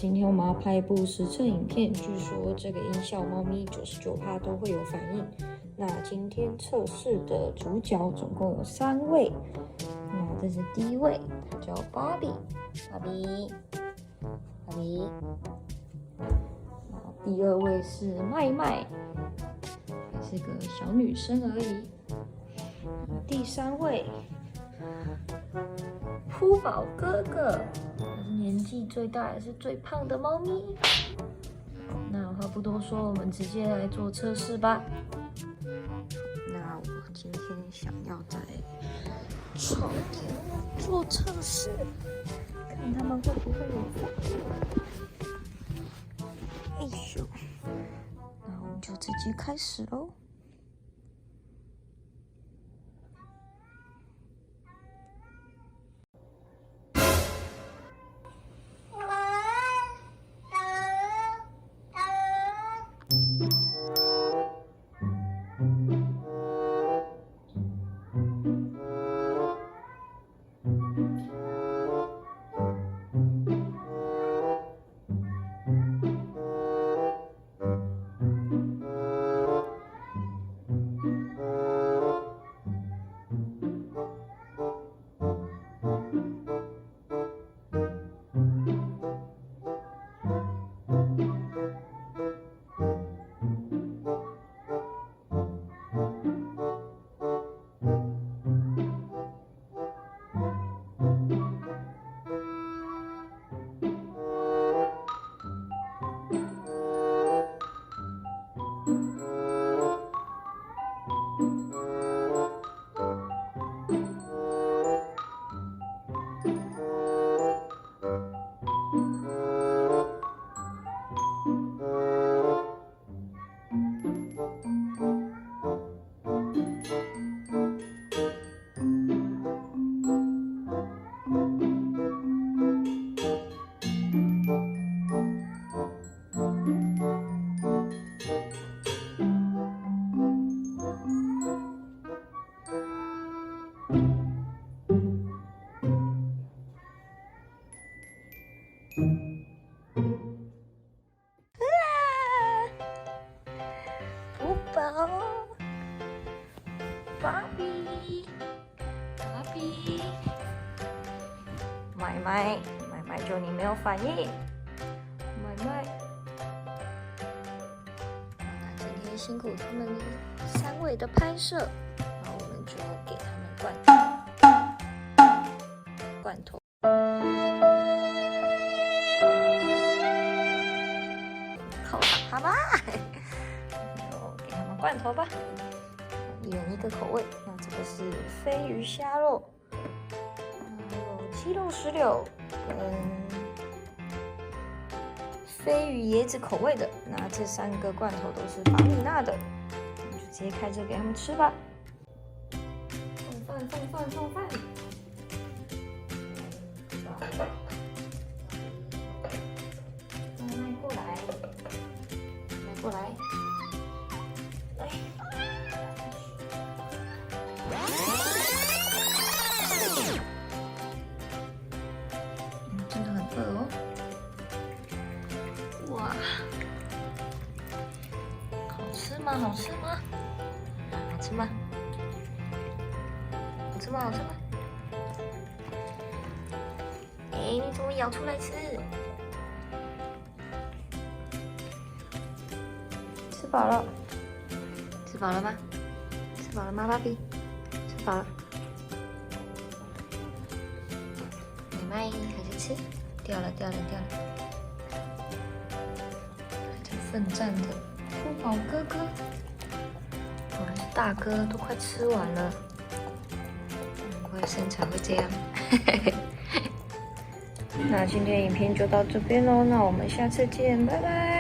今天我们要拍一部实测影片，据说这个音效猫咪99%都会有反应。那今天测试的主角总共有3位，那这是第一位，他叫芭比。那第二位是麦麦，还是个小女生而已。第3位，扑宝哥哥，他是年纪最大也是最胖的猫咪。那话不多说，我们直接来做测试吧。那我今天想要在床垫做测试，看他们会不会有反应。哎呦，那我们就直接开始喽。扑宝，芭比，麦麦，就你没有反应，麦麦。那今天辛苦他们3位的拍摄，那我们就给他们罐头。好吧，给他们罐头吧，一人1个口味。那这个是飞鱼虾肉，还有鸡肉石榴跟飞鱼椰子口味的。那这3个罐头都是法米娜的，我们就直接开着给他们吃吧。放饭。过来，真的很饿哦！哇，好吃吗？好吃吗？哎，你怎么咬出来吃？吃饱了吗？吃饱了吗，芭比？吃饱了。麦麦还在吃，掉了。还在奋战的扑宝哥哥，大哥都快吃完了，难怪身材会这样。那今天影片就到这边喽，那我们下次见，拜拜。